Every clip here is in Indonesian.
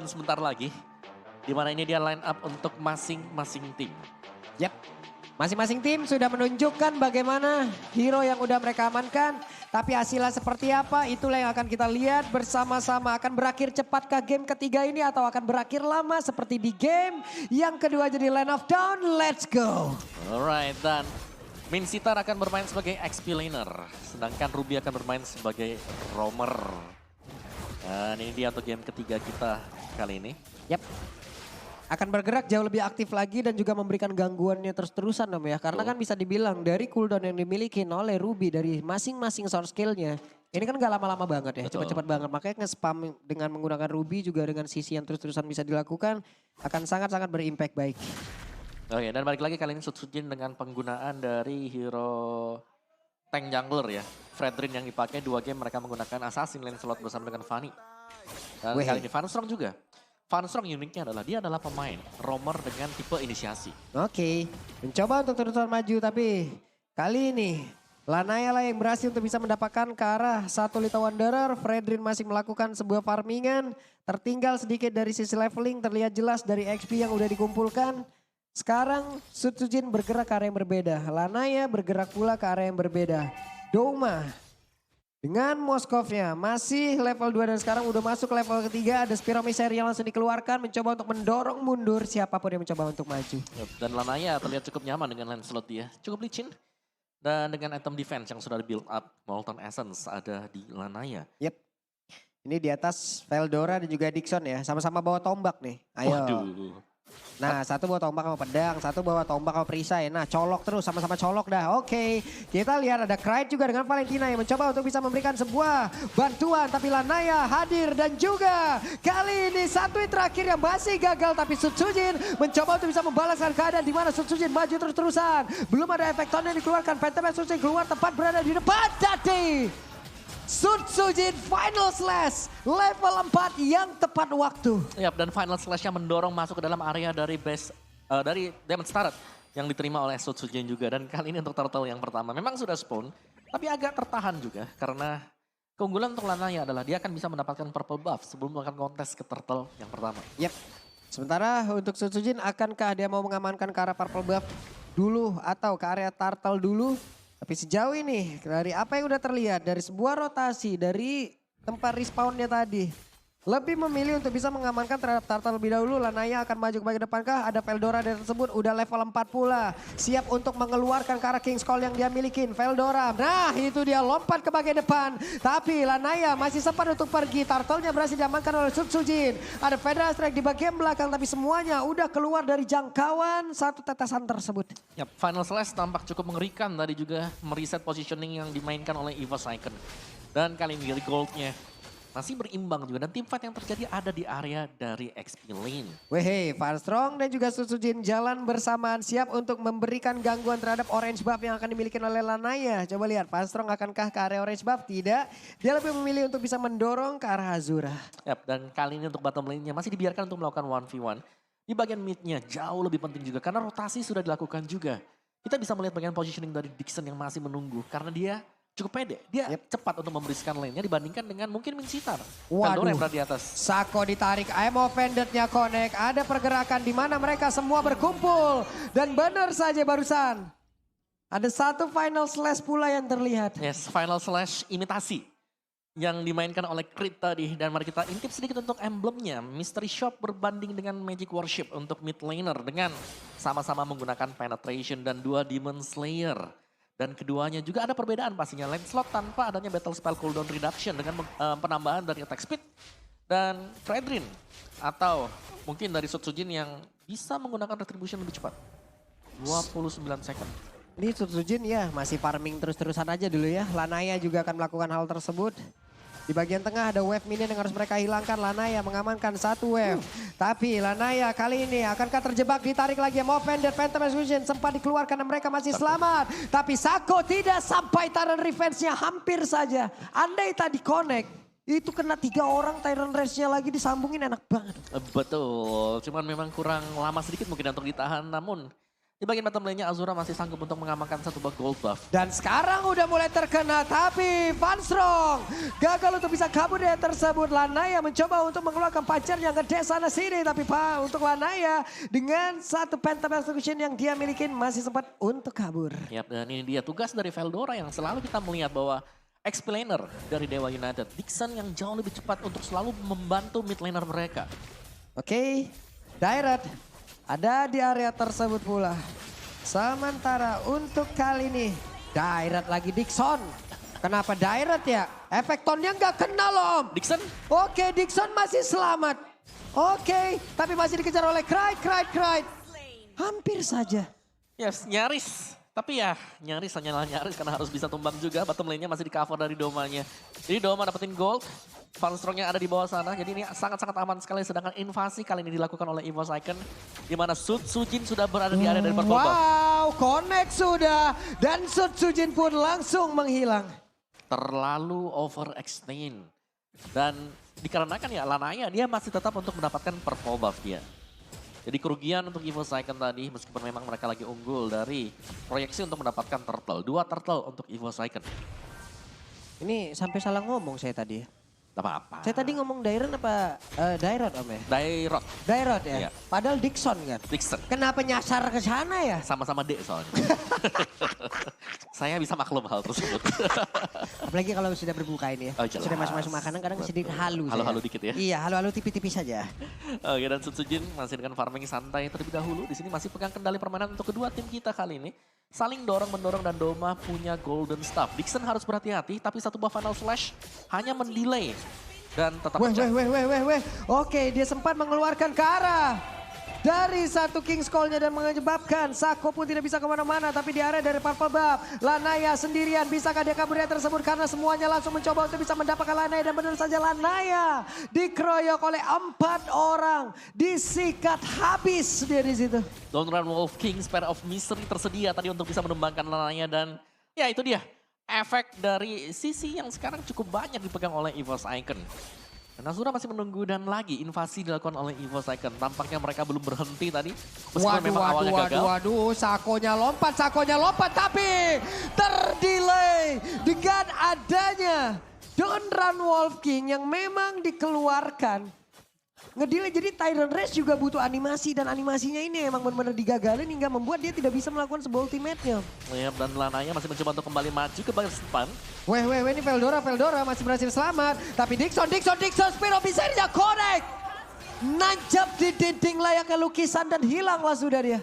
sebentar lagi. Di mana ini dia line up untuk masing-masing tim. Yap, masing-masing tim sudah menunjukkan bagaimana hero yang udah mereka amankan. Tapi hasilnya seperti apa, itulah yang akan kita lihat bersama-sama. Akan berakhir cepatkah game ketiga ini atau akan berakhir lama seperti di game yang kedua jadi Land of Dawn, let's go. Alright, dan Min Sitar akan bermain sebagai XP laner. Sedangkan Ruby akan bermain sebagai roamer. Dan ini dia untuk game ketiga kita kali ini. Yap. Akan bergerak jauh lebih aktif lagi dan juga memberikan gangguannya terus-terusan ya. Karena kan bisa dibilang dari cooldown yang dimiliki oleh Ruby dari masing-masing source skill-nya. Ini kan gak lama-lama banget ya, cepat-cepat banget. Makanya nge-spam dengan menggunakan Ruby juga dengan sisi yang terus-terusan bisa dilakukan. Akan sangat-sangat berimpact baik. Oke, dan balik lagi kali ini Sutsujin dengan penggunaan dari hero tank jungler ya. Fredrin yang dipakai 2 game mereka menggunakan Assassin lane slot bersama dengan Fanny. Dan kali ini Vanstrong juga. Vanstrong uniknya adalah dia adalah pemain roamer dengan tipe inisiasi. Oke, mencoba untuk terus maju tapi kali ini Lanaya lah yang berhasil untuk bisa mendapatkan ke arah satu Little Wanderer. Fredrin masih melakukan sebuah farmingan. Tertinggal sedikit dari sisi leveling, terlihat jelas dari XP yang udah dikumpulkan. Sekarang Sutsujin bergerak ke arah yang berbeda. Lanaya bergerak pula ke arah yang berbeda. Doma dengan Moskovnya masih level 2 dan sekarang udah masuk ke level ketiga. Ada Spiromiseri yang langsung dikeluarkan mencoba untuk mendorong mundur siapapun yang mencoba untuk maju. Dan Lanaya terlihat cukup nyaman dengan lane slot dia. Cukup licin. Dan dengan item defense yang sudah di build up, Molten Essence ada di Lanaya. Yep. Ini di atas Veldora dan juga Dixon ya. Sama-sama bawa tombak nih. Ayo. Waduh. Nah, satu bawa tombak sama pedang, satu bawa tombak sama perisai. Nah, colok terus, sama-sama colok dah. Oke, kita lihat ada Cryde juga dengan Valentina yang mencoba untuk bisa memberikan sebuah bantuan. Tapi Lanaya hadir dan juga kali ini satu hit terakhir yang masih gagal. Tapi Sutsujin mencoba untuk bisa membalaskan keadaan di mana Sutsujin maju terus-terusan. Belum ada efek tone yang dikeluarkan. Phantom Sutsujin keluar tepat berada di depan. Tadi Sutsujin final slash level 4 yang tepat waktu. Yap, dan final slash-nya mendorong masuk ke dalam area dari base dari Demon Starret yang diterima oleh Sutsujin juga. Dan kali ini untuk turtle yang pertama memang sudah spawn, tapi agak tertahan juga karena keunggulan untuk Lanaya adalah dia akan bisa mendapatkan purple buff sebelum melakukan kontes ke turtle yang pertama. Yap. Sementara untuk Sutsujin akankah dia mau mengamankan ke arah purple buff dulu atau ke area turtle dulu? Tapi sejauh ini dari apa yang udah terlihat dari sebuah rotasi dari tempat respawnnya tadi. Lebih memilih untuk bisa mengamankan terhadap turtle lebih dahulu. Lanaya akan maju ke bagian depankah? Ada Veldora dari tersebut udah level 4 pula. Siap untuk mengeluarkan ke arah King's Call yang dia milikin. Veldora, nah itu dia lompat ke bagian depan. Tapi Lanaya masih sempat untuk pergi. Turtle-nya berhasil diamankan oleh Sutsujin. Ada Federal Strike di bagian belakang tapi semuanya udah keluar dari jangkauan satu tetesan tersebut. Yap, final slash tampak cukup mengerikan tadi juga mereset positioning yang dimainkan oleh EVOS Icon. Dan kali ini goldnya masih berimbang juga dan teamfight yang terjadi ada di area dari XP lane. Wehey, Vanstrong dan juga Sutsujin jalan bersamaan siap untuk memberikan gangguan terhadap orange buff yang akan dimiliki oleh Lanaya. Coba lihat, Vanstrong akankah ke area orange buff? Tidak, dia lebih memilih untuk bisa mendorong ke arah Azura. Yap, dan kali ini untuk bottom lane-nya masih dibiarkan untuk melakukan 1v1. Di bagian mid-nya jauh lebih penting juga karena rotasi sudah dilakukan juga. Kita bisa melihat bagian positioning dari Dixon yang masih menunggu karena dia cukup pede. Dia cepat untuk membersihkan lane-nya dibandingkan dengan mungkin Min Sitar. Veldora yang berada di atas. Sako ditarik, I'm offended-nya connect. Ada pergerakan di mana mereka semua berkumpul. Dan benar saja barusan. Ada satu final slash pula yang terlihat. Yes, final slash imitasi. Yang dimainkan oleh Crit tadi. Dan mari kita intip sedikit untuk emblemnya. Mystery Shop berbanding dengan Magic Worship untuk mid laner. Dengan sama-sama menggunakan Penetration dan 2 Demon Slayer. Dan keduanya juga ada perbedaan pastinya. Lane slot tanpa adanya battle spell cooldown reduction dengan penambahan dari attack speed. Dan Fredrin atau mungkin dari Sutsujin yang bisa menggunakan retribution lebih cepat. 29 second. Ini Sutsujin ya masih farming terus-terusan aja dulu ya. Lanaya juga akan melakukan hal tersebut. Di bagian tengah ada wave minion yang harus mereka hilangkan. Lanaya mengamankan satu wave. Tapi Lanaya kali ini akankah terjebak, ditarik lagi. Mau offender, Phantom Execution sempat dikeluarkan dan mereka masih selamat. Tapi Sako tidak sampai Tyrant Revenge-nya hampir saja. Andai tadi connect, itu kena 3 orang Tyrant Revenge-nya lagi disambungin enak banget. Betul, cuman memang kurang lama sedikit mungkin untuk ditahan. Namun Di bagian bottom lane-nya Azura masih sanggup untuk mengamankan satu buah gold buff. Dan sekarang udah mulai terkena, tapi Vanstrong gagal untuk bisa kabur dari tersebut. Lanaya mencoba untuk mengeluarkan pacarnya ke sana sini, tapi untuk Lanaya dengan satu phantom execution yang dia miliki masih sempat untuk kabur. Yap, dan ini dia tugas dari Veldora yang selalu kita melihat bahwa explainer dari Dewa United, Dixon yang jauh lebih cepat untuk selalu membantu mid laner mereka. Oke, Direct ada di area tersebut pula. Sementara untuk kali ini, Direct lagi Dixon. Kenapa Direct ya? Efek tonnya nggak kena loh Om. Dixon? Oke, Dixon masih selamat. Oke, tapi masih dikejar oleh Cry. Hampir saja. Yes, nyaris. Tapi ya nyaris, hanyalah nyaris karena harus bisa tumbang juga. Bottom lane-nya masih di cover dari Domanya. Jadi Doma dapetin gold. Vanstrong-nya ada di bawah sana. Jadi ini sangat-sangat aman sekali. Sedangkan invasi kali ini dilakukan oleh EVOS Icon. Di mana Sujin sudah berada di area dari purple buff. Wow, connect sudah. Dan Sujin pun langsung menghilang. Terlalu overextend. Dan dikarenakan ya Lanaya dia masih tetap untuk mendapatkan purple buff dia. Jadi kerugian untuk EVOS Icon tadi meskipun memang mereka lagi unggul dari proyeksi untuk mendapatkan turtle. 2 turtle untuk EVOS Icon. Ini sampai salah ngomong saya tadi. Gak apa-apa. Saya tadi ngomong Dairon apa Dairot Om ya? Dairot. Dairot ya? Iya. Padahal Dixon kan? Dixon. Kenapa nyasar ke sana ya? Sama-sama D soalnya. Saya bisa maklum hal tersebut. Apalagi kalau sudah berbuka ini ya. Oh, jelas. Sudah masuk-masuk makanan kadang sedikit halu. Halu-halu dikit ya. Iya, halu-halu tipis-tipis saja. Oke, dan Sujin masih dengan farming santai terlebih dahulu. Di sini masih pegang kendali permainan untuk kedua tim kita kali ini. Saling dorong-mendorong dan Doma punya golden staff. Dixon harus berhati-hati tapi satu buah final flash hanya mendelay. Dan tetap pecah. Weh. Oke, dia sempat mengeluarkan ke arah dari satu King's Call-nya dan menyebabkan Sako pun tidak bisa kemana-mana. Tapi di area dari Purple Buff, Lanaya sendirian. Bisakah dia kabur dari tersebut? Karena semuanya langsung mencoba untuk bisa mendapatkan Lanaya. Dan benar saja Lanaya dikeroyok oleh 4 orang. Disikat habis dia di situ. Don't Run Wolf King, Spare of Misery tersedia tadi untuk bisa menumbangkan Lanaya. Dan ya itu dia. Efek dari sisi yang sekarang cukup banyak dipegang oleh EVOS Icon. Dan Azura masih menunggu dan lagi invasi dilakukan oleh EVOS Icon. Tampaknya mereka belum berhenti tadi. Meskipun memang awalnya gagal. Waduh, Sakonya lompat tapi terdelay dengan adanya Don't Run Wolf King yang memang dikeluarkan. Ngedelay, jadi Tyrant Race juga butuh animasi dan animasinya ini emang benar-benar digagalin hingga membuat dia tidak bisa melakukan sebuah ultimate-nya. Ya, dan Lanaya masih mencoba untuk kembali maju ke bagian depan. Weh, ini Veldora masih berhasil selamat. Tapi Dixon, Spiro bisa dia connect. Nancap di dinding layaknya lukisan dan hilanglah sudah dia.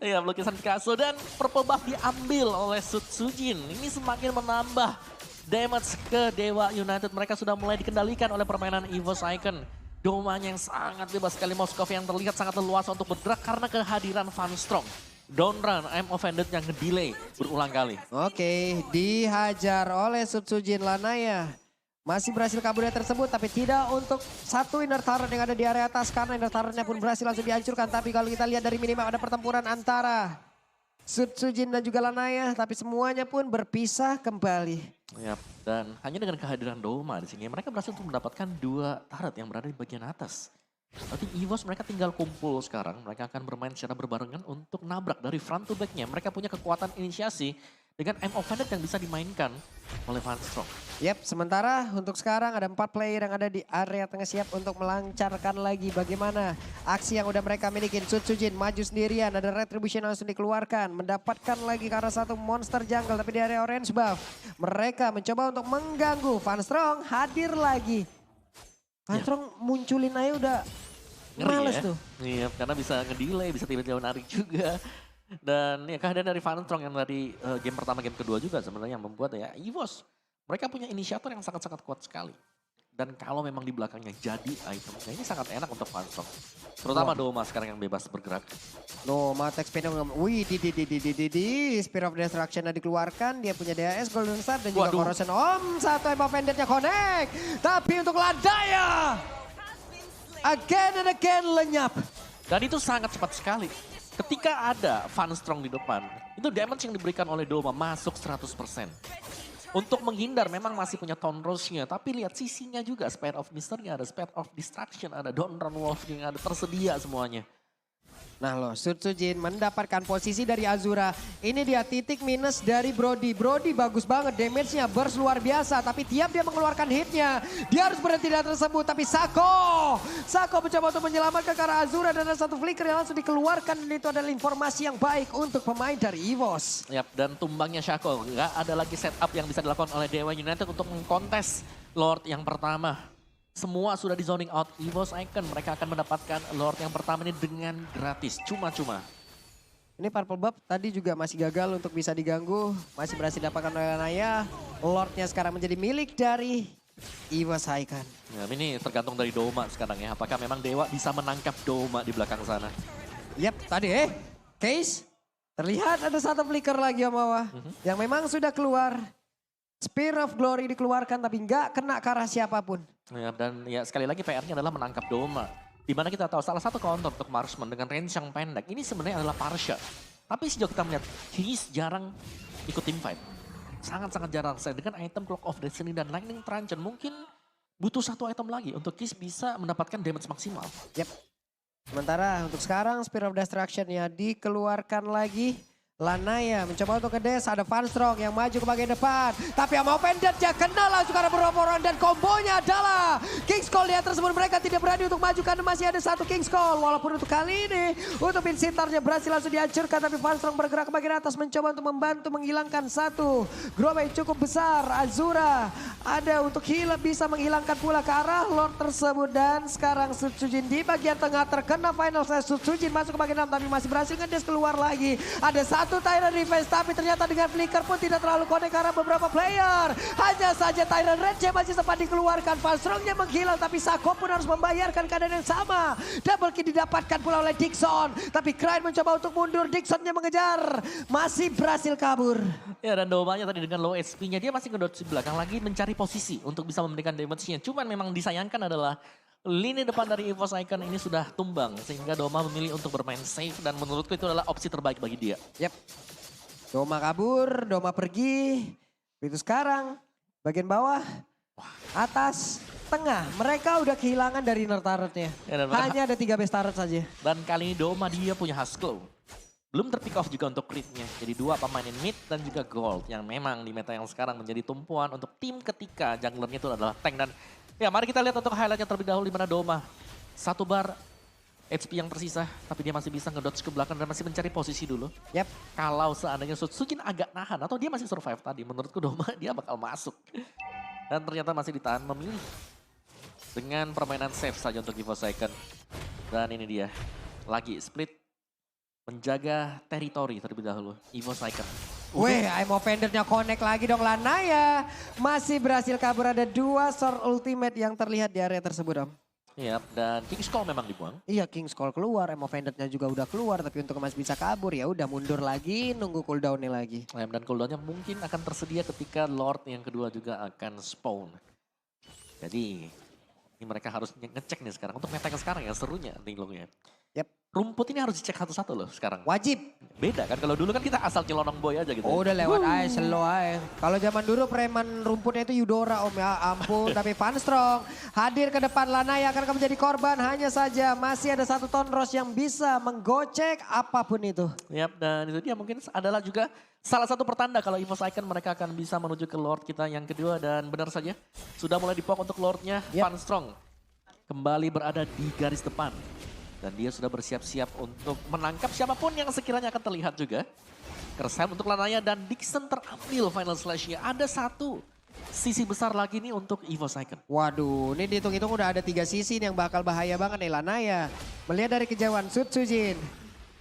Iya, lukisan Picasso dan purple buff diambil oleh Sujin. Ini semakin menambah damage ke Dewa United. Mereka sudah mulai dikendalikan oleh permainan EVOS Icon. Domanya yang sangat bebas sekali, Moskov yang terlihat sangat leluasa untuk bergerak karena kehadiran Vanstrong. Don't Run, I'm Offended yang ngedelay berulang kali. Oke, dihajar oleh Sujin. Lanaya masih berhasil kabur dari tersebut, tapi tidak untuk satu inner turret yang ada di area atas karena inner turretnya pun berhasil langsung dihancurkan. Tapi kalau kita lihat dari minimap ada pertempuran antara Sujin dan juga Lanaya, tapi semuanya pun berpisah kembali. Yap, dan hanya dengan kehadiran Doma di sini mereka berhasil untuk mendapatkan 2 turret yang berada di bagian atas. Nanti EVOS mereka tinggal kumpul sekarang, mereka akan bermain secara berbarengan untuk nabrak dari front to back-nya. Mereka punya kekuatan inisiasi dengan I'm Offended yang bisa dimainkan oleh Vanstrong. Yap, sementara untuk sekarang ada 4 player yang ada di area tengah siap untuk melancarkan lagi bagaimana aksi yang udah mereka miliki. Sujin maju sendirian, ada Retribution langsung dikeluarkan. Mendapatkan lagi ke arah satu monster jungle tapi di area orange buff. Mereka mencoba untuk mengganggu. Vanstrong hadir lagi. Vanstrong munculin aja udah Ngeri males ya. tuh. Iya, karena bisa ngedelay, bisa tiba-tiba narik juga. Dan ya kehadiran dari Vanstrong yang dari game pertama, game kedua juga sebenarnya yang membuat ya EVOS. Mereka punya inisiator yang sangat-sangat kuat sekali. Dan kalau memang di belakangnya jadi itemnya ini sangat enak untuk Vanstrong. Terutama Doma sekarang yang bebas bergerak. No, Mata Expand, wih Spear of Destruction dikeluarkan. Dia punya DAS, Golden Star dan juga Corrosion. Satu Emma Vendetnya connect. Tapi untuk Lanaya, again and again lenyap. Dan itu sangat cepat sekali. Ketika ada Vanstrong di depan, itu damage yang diberikan oleh Doma masuk 100%. Untuk menghindar memang masih punya Tone Rush-nya, tapi lihat sisinya juga, Spare of Mystery ada, Spare of Distraction ada, Don't Run Wolf yang ada, tersedia semuanya. Nah loh, Sutsujin mendapatkan posisi dari Azura. Ini dia titik minus dari Brody. Brody bagus banget, damage-nya burst luar biasa. Tapi tiap dia mengeluarkan hit-nya, dia harus berhenti dari tersebut. Tapi Sako mencoba untuk menyelamatkan ke arah Azura. Dan ada satu flicker yang langsung dikeluarkan. Dan itu adalah informasi yang baik untuk pemain dari EVOS. Yap, dan tumbangnya Shaco. Nggak ada lagi setup yang bisa dilakukan oleh Dewa United untuk mengkontes Lord yang pertama. Semua sudah di zoning out EVOS Icon. Mereka akan mendapatkan Lord yang pertama ini dengan gratis. Cuma-cuma. Ini Purple Buff tadi juga masih gagal untuk bisa diganggu. Masih berhasil dapatkan oleh Naya. Lordnya sekarang menjadi milik dari EVOS Icon. Ya, ini tergantung dari Doma sekarang ya. Apakah memang Dewa bisa menangkap Doma di belakang sana? Yap, tadi Case. Terlihat ada satu flicker lagi Om Awa. Yang memang sudah keluar. Spear of Glory dikeluarkan tapi nggak kena ke arah siapapun. Ya, dan ya sekali lagi PR-nya adalah menangkap Doma. Dimana kita tahu salah satu counter untuk Marksman dengan range yang pendek. Ini sebenarnya adalah Parsha. Tapi sejauh kita melihat, Kiss jarang ikut teamfight. Sangat-sangat jarang. Dengan item Clock of Destiny dan Lightning Truncheon mungkin butuh satu item lagi untuk Kiss bisa mendapatkan damage maksimal. Yep. Sementara untuk sekarang Spear of Destruction-nya dikeluarkan lagi. Lanaya mencoba untuk ngedes, ada Van Strong yang maju ke bagian depan. Tapi yang mau pendetnya kena langsung karena beroboran dan kombonya adalah King's Call di atas tersebut. Mereka tidak berani untuk maju karena masih ada satu King's Call. Walaupun untuk kali ini untuk Incitarnya berhasil langsung dihancurkan. Tapi Van Strong bergerak ke bagian atas mencoba untuk membantu menghilangkan satu grup yang cukup besar. Azura ada untuk bisa menghilangkan pula ke arah Lord tersebut. Dan sekarang Sutsujin di bagian tengah terkena final slash. Sutsujin masuk ke bagian dalam tapi masih berhasil ngedes keluar lagi. Ada satu Tyrant Revenge tapi ternyata dengan flicker pun tidak terlalu connect karena beberapa player. Hanya saja Tyrant Rage masih sempat dikeluarkan. Van Strongnya menghilang tapi Sako pun harus membayarkan keadaan yang sama. Double kill didapatkan pula oleh Dixon. Tapi Krain mencoba untuk mundur. Dixonnya mengejar. Masih berhasil kabur. Ya, dan Domanya tadi dengan low HP-nya dia masih ngedodge di belakang lagi mencari posisi untuk bisa memberikan damage-nya. Cuman memang disayangkan adalah lini depan dari EVOS Icon ini sudah tumbang sehingga Doma memilih untuk bermain safe dan menurutku itu adalah opsi terbaik bagi dia. Yep. Doma kabur, Doma pergi. Itu sekarang bagian bawah, atas, tengah. Mereka udah kehilangan dari inner turret-nya. Ya, hanya ada 3 base turret saja. Dan kali ini Doma dia punya Husklow. Belum terpick off juga untuk crit-nya. Jadi 2 pemain mid dan juga gold yang memang di meta yang sekarang menjadi tumpuan untuk tim ketika junglernya itu adalah tank. Dan ya mari kita lihat untuk highlightnya terlebih dahulu di mana Doma. 1 bar HP yang tersisa tapi dia masih bisa ngedodge ke belakang dan masih mencari posisi dulu. Yep. Kalau seandainya Sutsujin agak nahan atau dia masih survive tadi, menurutku Doma dia bakal masuk. Dan ternyata masih ditahan memilih dengan permainan safe saja untuk EVOS Icon. Dan ini dia, lagi split menjaga teritori terlebih dahulu, EVOS Icon. Weh, I'm offendernya connect lagi dong Lanaya. Masih berhasil kabur, ada 2 sword ultimate yang terlihat di area tersebut Om. Iya, dan King's Call memang dibuang. Iya, King's Call keluar, I'm offendernya juga udah keluar. Tapi untuk masih bisa kabur ya udah mundur lagi, nunggu cooldownnya lagi. Dan cooldownnya mungkin akan tersedia ketika Lord yang kedua juga akan spawn. Jadi ini mereka harus ngecek nih sekarang. Untuk meta yang sekarang ya serunya nih loh ya. Yep. Rumput ini harus dicek satu-satu loh sekarang. Wajib. Beda kan, kalau dulu kan kita asal celonong boy aja gitu. Oh, udah lewat aja, slow aja. Kalau zaman dulu preman rumputnya itu Eudora Om ya, ampun. Tapi Van Strong hadir ke depan, Lanaya akan menjadi korban. Hanya saja masih ada 1 Tonros yang bisa menggocek apapun itu. Yap, dan itu dia mungkin adalah juga salah satu pertanda kalau EVOS Icon mereka akan bisa menuju ke Lord kita yang kedua. Dan benar saja, sudah mulai dipok untuk Lordnya. Van Strong kembali berada di garis depan. Dan dia sudah bersiap-siap untuk menangkap siapapun yang sekiranya akan terlihat juga. Keresahan untuk Lanaya dan Dixon terambil final slash-nya. Ada 1 sisi besar lagi nih untuk EVOS Icon. Waduh, ini dihitung-hitung udah ada 3 sisi yang bakal bahaya banget nih Lanaya. Melihat dari kejauhan, Sutsujin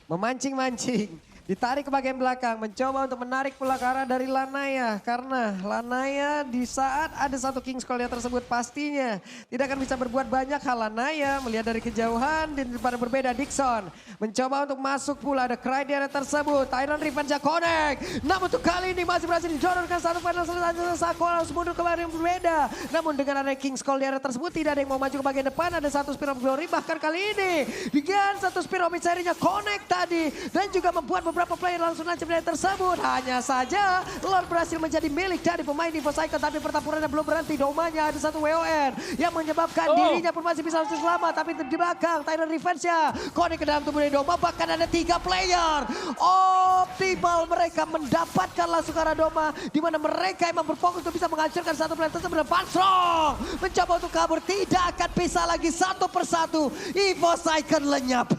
memancing-mancing. Ditarik ke bagian belakang, mencoba untuk menarik pula ke arah dari Lanaya. Karena Lanaya di saat ada 1 King's Call tersebut pastinya tidak akan bisa berbuat banyak hal. Lanaya melihat dari kejauhan dan daripada berbeda Dixon. Mencoba untuk masuk pula, ada Cry di area tersebut. Tyrant Revenge connect. Namun untuk kali ini masih berhasil dijodohkan 1 final selanjutnya. Sako harus mundur ke bagian yang berbeda. Namun dengan ada King's Call di area tersebut tidak ada yang mau maju ke bagian depan. Ada 1 Spear of Glory bahkan kali ini dengan 1 Spear of Misery-nya connect tadi. Dan juga membuat beberapa beberapa player langsung nancep dari tersebut. Hanya saja Lord berhasil menjadi milik dari pemain EVOS Icon. Tapi pertempurannya belum berhenti. Domanya ada satu WON yang menyebabkan dirinya pun masih bisa selamat. Tapi di belakang Tyler Revenge-nya. Kode ke dalam tubuh dari Doma. Bahkan ada 3 player. Optimal mereka mendapatkan langsung arah Doma. Di mana mereka emang berfokus untuk bisa menghancurkan satu player tersebut. Dan Fansrong mencoba untuk kabur. Tidak akan bisa lagi satu persatu. EVOS Icon lenyap.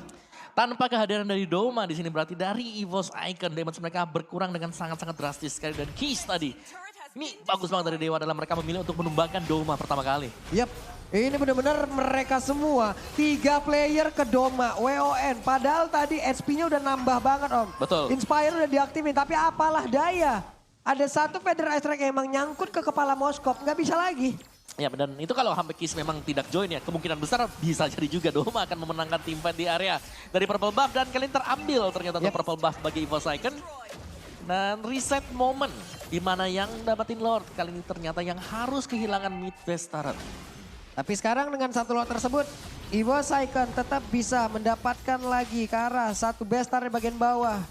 Tanpa kehadiran dari Doma di sini berarti dari EVOS Icon damage mereka berkurang dengan sangat-sangat drastis sekali. Dan Keys tadi, ini bagus banget dari Dewa dalam mereka memilih untuk menumbangkan Doma pertama kali. Yap, ini benar-benar mereka semua 3 player ke Doma, WON. Padahal tadi SP-nya udah nambah banget Om. Betul. Inspire udah diaktifin, tapi apalah daya. Ada satu Federer Strike yang emang nyangkut ke kepala Moskov, nggak bisa lagi. Ya, dan itu kalau sampai Keys memang tidak join ya, kemungkinan besar bisa jadi juga Doma akan memenangkan tim fight di area dari Purple Buff. Dan kali ini terambil ternyata untuk Purple Buff bagi EVOS Icon. Dan reset moment di mana yang dapatin Lord kali ini ternyata yang harus kehilangan mid base turret. Tapi sekarang dengan satu lot tersebut, EVOS Icon tetap bisa mendapatkan lagi ke arah satu base turret bagian bawah.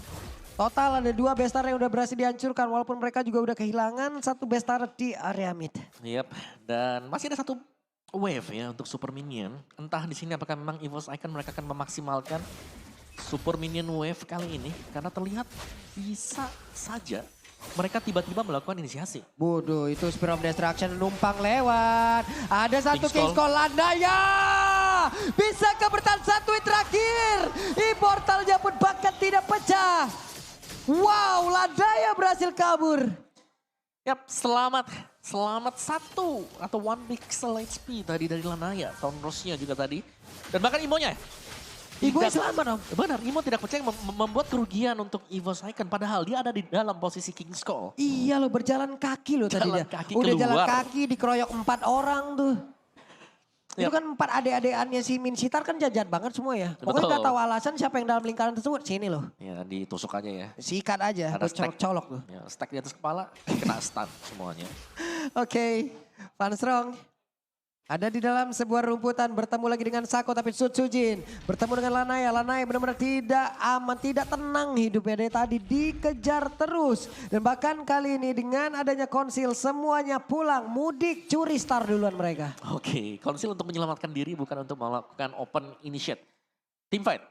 Total ada 2 base turret yang udah berhasil dihancurkan walaupun mereka juga udah kehilangan satu base turret di area mid. Yap, dan masih ada satu wave ya untuk super minion. Entah di sini apakah memang EVOS Icon mereka akan memaksimalkan super minion wave kali ini. Karena terlihat bisa saja mereka tiba-tiba melakukan inisiasi. Bodoh, itu Spear of Destruction numpang lewat. Ada satu King's King's Call Landaya. Bisa ke bertahan satu hit terakhir. Immortalnya pun bahkan tidak pecah. Wow, Landaya berhasil kabur. Yap, selamat 1 atau 1 pixel HP tadi dari Lanaya. Town Rose-nya juga tadi. Dan bahkan Imo-nya. Imo selamat Om. Benar, Imo tidak percaya membuat kerugian untuk EVOS Icon. Padahal dia ada di dalam posisi King's Call. Iya loh, berjalan kaki loh tadi Jalan dia. kaki Udah jalan keluar. kaki dikeroyok 4 orang tuh. Itu Yap. kan 4 adik-adikannya si Min Sitar kan jajan banget semua ya. Pokoknya Betul. gak tahu alasan siapa yang dalam lingkaran tersebut. Sini loh, Ya, ditusuk aja ya. sikat aja, Ada buat colok-colok tuh. Ya, stack di atas kepala, kena stun semuanya. Oke, Fansrong ada di dalam sebuah rumputan bertemu lagi dengan Sako tapi Sutsujin bertemu dengan Lanaya. Lanaya benar-benar tidak aman, tidak tenang hidupnya dari tadi dikejar terus. Dan bahkan kali ini dengan adanya konsil semuanya pulang mudik curi star duluan mereka. Oke, konsil untuk menyelamatkan diri bukan untuk melakukan open initiate. Team fight.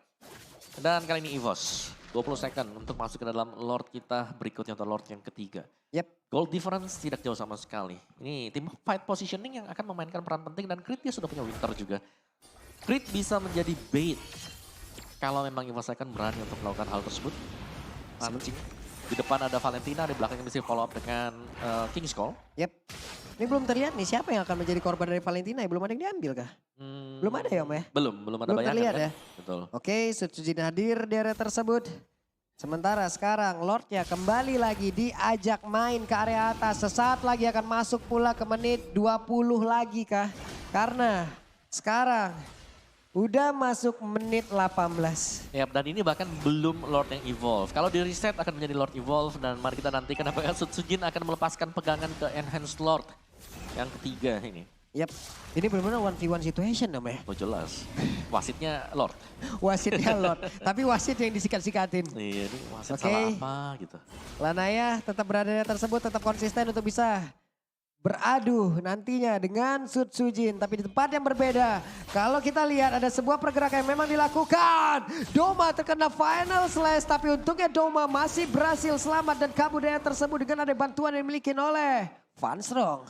Dan kali ini EVOS. 20 second untuk masuk ke dalam Lord kita berikutnya atau Lord yang ketiga. Yep. Gold difference tidak jauh sama sekali. Ini tim fight positioning yang akan memainkan peran penting dan Crit dia sudah punya Winter juga. Crit bisa menjadi bait kalau memang EVOS akan berani untuk melakukan hal tersebut. Mancing. Di depan ada Valentina, di belakangnya bisa follow up dengan King's Call. Yep. Ini belum terlihat nih siapa yang akan menjadi korban dari Valentina. Belum ada yang diambil kah? Belum ada ya Om ya? Belum ada Belum bayangan terlihat kan? ya? Betul. Oke, Sutsujin hadir di area tersebut. Sementara sekarang Lordnya kembali lagi diajak main ke area atas. Sesaat lagi akan masuk pula ke menit 20 lagi kah? Karena sekarang udah masuk menit 18. Ya, dan ini bahkan belum Lord yang evolve. Kalau di reset akan menjadi Lord evolve dan mari kita nantikan apakah Sutsujin akan melepaskan pegangan ke Enhanced Lord yang ketiga ini. Yap, ini benar-benar 1v1 situation Om ya. Oh jelas, wasitnya Lord. Wasitnya Lord, tapi wasit yang disikat-sikatin. Iya, ini wasit Oke. salah apa gitu. Lanaya tetap berada di tersebut, tetap konsisten untuk bisa beradu nantinya dengan Sutsujin. Tapi di tempat yang berbeda. Kalau kita lihat ada sebuah pergerakan yang memang dilakukan. Doma terkena final slash. Tapi untungnya Doma masih berhasil selamat dan kabur dari tersebut dengan ada bantuan yang dimiliki oleh Fansrong.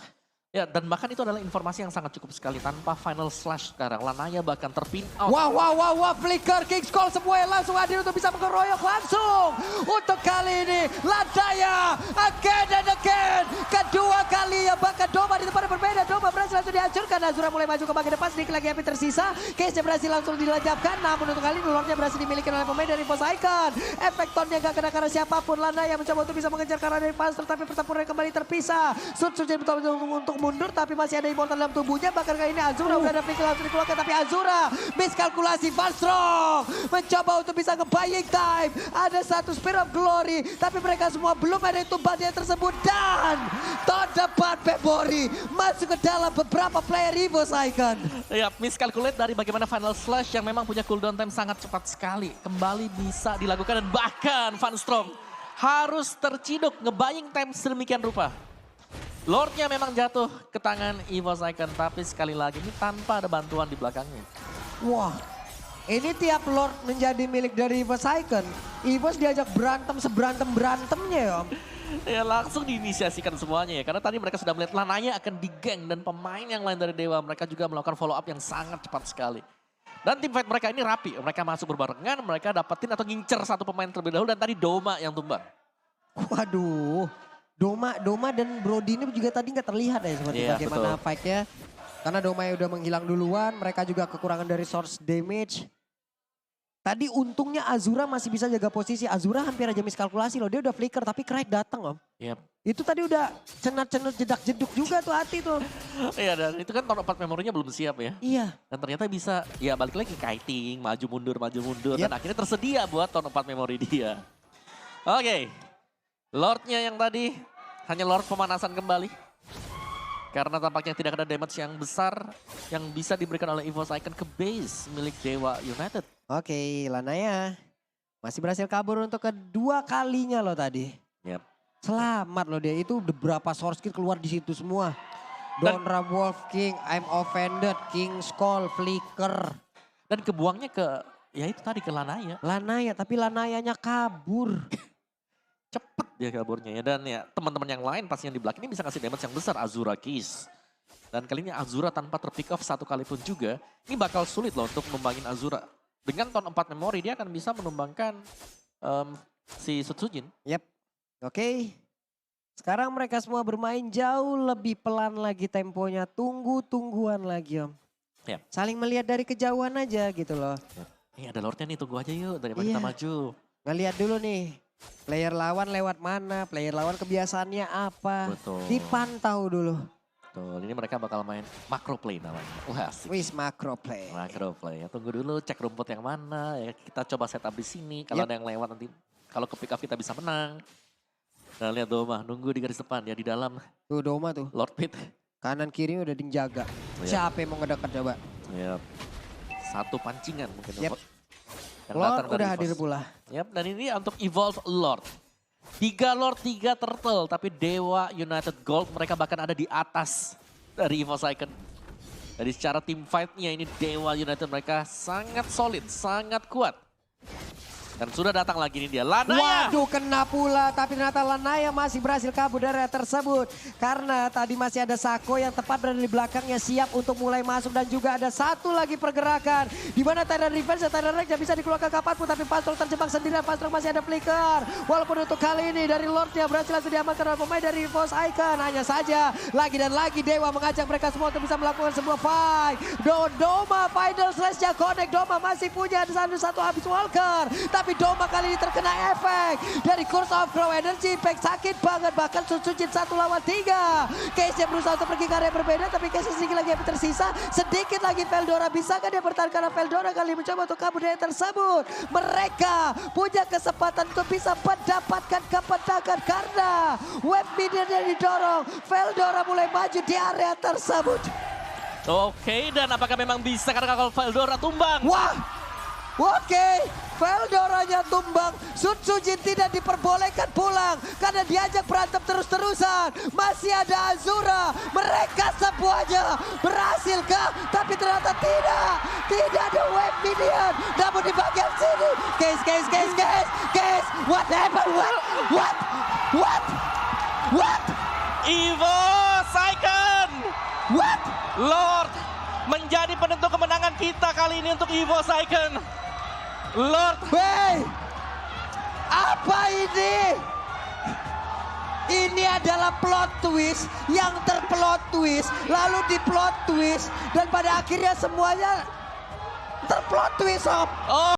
Ya, dan bahkan itu adalah informasi yang sangat cukup sekali. Tanpa final slash sekarang, Lanaya bahkan terpin out. Wah, flicker, King's Call semuanya langsung hadir untuk bisa mengeroyok langsung. Untuk kali ini, Lanaya again and again. Kedua kali ya, bahkan Doma di tempat yang berbeda. Doma berhasil langsung dihancurkan. Azura mulai maju ke bagian depan, sedikit lagi api tersisa. Case-nya berhasil langsung dilenyapkan. Namun untuk kali ini, Lordnya berhasil dimiliki oleh pemain dari EVOS Icon. Efek tonnya gak kena karena siapapun. Lanaya mencoba untuk bisa mengejar karena dari Panzer, tapi pertempuran kembali terpisah. Sutsujin betul-betul untuk mundur tapi masih ada immortal dalam tubuhnya. Bahkan kali ini Azura udah ada flicker langsung dikeluarkan. Tapi Azura miskalkulasi Vanstrong. Mencoba untuk bisa nge-buying time. Ada satu Spirit of Glory. Tapi mereka semua belum ada tumbangnya tersebut. Dan Thunderbolt Memory masuk ke dalam beberapa player Evo's Icon. Ya, miscalculate dari bagaimana Final Slash yang memang punya cooldown time sangat cepat sekali. Kembali bisa dilakukan dan bahkan Vanstrong harus terciduk ngebaying time sedemikian rupa. Lordnya memang jatuh ke tangan Evo's Icon, tapi sekali lagi ini tanpa ada bantuan di belakangnya. Wah, ini tiap Lord menjadi milik dari Evo's Icon. Evos diajak berantem seberantem-berantemnya ya Om. Ya langsung diinisiasikan semuanya ya, karena tadi mereka sudah melihat Lanaya akan digeng dan pemain yang lain dari Dewa mereka juga melakukan follow up yang sangat cepat sekali. Dan tim fight mereka ini rapi, mereka masuk berbarengan, mereka dapetin atau ngincer satu pemain terlebih dahulu dan tadi Doma yang tumbang. Waduh, Doma dan Brody ini juga tadi nggak terlihat ya seperti bagaimana fight-nya. Karena Doma yang udah menghilang duluan, mereka juga kekurangan dari source damage. Tadi untungnya Azura masih bisa jaga posisi. Azura hampir aja miskalkulasi loh, dia udah flicker tapi Kraid datang Om. Yep. Itu tadi udah cenat-cenut jedak-jeduk juga tuh hati tuh. Iya dan itu kan tahun 4 memorinya belum siap ya. Iya. Dan ternyata bisa ya balik lagi kiting, maju mundur. Dan akhirnya tersedia buat tahun 4 memori dia. Oke, Lordnya yang tadi hanya Lord pemanasan kembali. Karena tampaknya tidak ada damage yang besar yang bisa diberikan oleh Evo's Icon ke base milik Dewa United. Oke, Lanaya masih berhasil kabur untuk kedua kalinya loh tadi. Yep. Selamat loh dia, itu beberapa source kill keluar di situ semua. Donra, Wolf King, I'm Offended, King's Call, Flicker. Dan kebuangnya ke, ya itu tadi ke Lanaya. Lanaya, tapi Lanayanya kabur. Cepet dia kaburnya ya. Dan ya teman-teman yang lain pasti yang di belakang ini bisa kasih damage yang besar. Azura Kiss. Dan kali ini Azura tanpa terpick off satu kali pun juga. Ini bakal sulit loh untuk membangin Azura. Dengan tahun 4 memori dia akan bisa menumbangkan si Sutsujin. Yep. Oke. Sekarang mereka semua bermain jauh lebih pelan lagi temponya. Tunggu-tungguan lagi Om. Yep. Saling melihat dari kejauhan aja gitu loh. Yep. Ada Lordnya nih, tunggu aja yuk daripada kita maju. Ngelihat dulu nih. Player lawan lewat mana, player lawan kebiasaannya apa. Betul. Dipantau dulu. Betul, ini mereka bakal main macro play namanya. Wah asik. Wis macro play. Macro play, ya tunggu dulu cek rumput yang mana, ya kita coba setup di sini. Kalau ada yang lewat nanti, kalau ke pick up kita bisa menang. Nah lihat Doma, nunggu di garis depan ya di dalam. Tuh Doma tuh, Lord Pit. kanan kiri udah dijaga. Siapa yang mau ngedekat coba? Yap. Satu pancingan mungkin. Yep. Yang Lord datang udah dari hadir Evos. pula. Yap, dan ini untuk Evolve Lord. 3 Lord, 3 Turtle. Tapi Dewa United Gold mereka bahkan ada di atas dari Evo's Icon. Jadi secara team fight-nya ini Dewa United mereka sangat solid, sangat kuat. Dan sudah datang lagi nih dia, Lanaya. Waduh kena pula, tapi ternyata Lanaya masih berhasil kabur dari area tersebut. Karena tadi masih ada Sako yang tepat berada di belakangnya siap untuk mulai masuk. Dan juga ada satu lagi pergerakan. Di mana Tyrant Revenge dan Tyrant Rex bisa dikeluarkan kapanpun. Tapi Vanstrong terjebak sendirian, Vanstrong masih ada flicker. Walaupun untuk kali ini dari Lordnya berhasil langsung diamankan oleh pemain dari Evo's Icon. Hanya saja lagi dan lagi Dewa mengajak mereka semua untuk bisa melakukan sebuah fight. Doma Final Slash-nya connect, Doma masih punya satu habis Walker. Tapi Doma kali ini terkena efek dari Curse of Crow Energy Impact sakit banget, bahkan Sutsujin 1 lawan 3. Case-nya berusaha untuk pergi ke area berbeda, tapi Case sedikit lagi yang tersisa. Sedikit lagi Veldora, bisakah dia bertahan karena Veldora kali mencoba untuk kabur dari tersebut. Mereka punya kesempatan untuk bisa mendapatkan kemenangan karena web minion yang didorong. Veldora mulai maju di area tersebut. Oke, dan apakah memang bisa karena kalau Veldora tumbang? Wah, oke. Veldoranya tumbang, Sutsujin tidak diperbolehkan pulang karena diajak berantem terus-terusan. Masih ada Azura, mereka semuanya berhasilkah? Tapi ternyata tidak ada web minion. Namun di bagian sini, Case, what happened? What? Evo's Icon! What? Lord menjadi penentu kemenangan kita kali ini untuk Evo's Icon. Lord. Hey, apa ini? Ini adalah plot twist yang terplot twist, lalu di plot twist, dan pada akhirnya semuanya terplot twist, Om. Oh.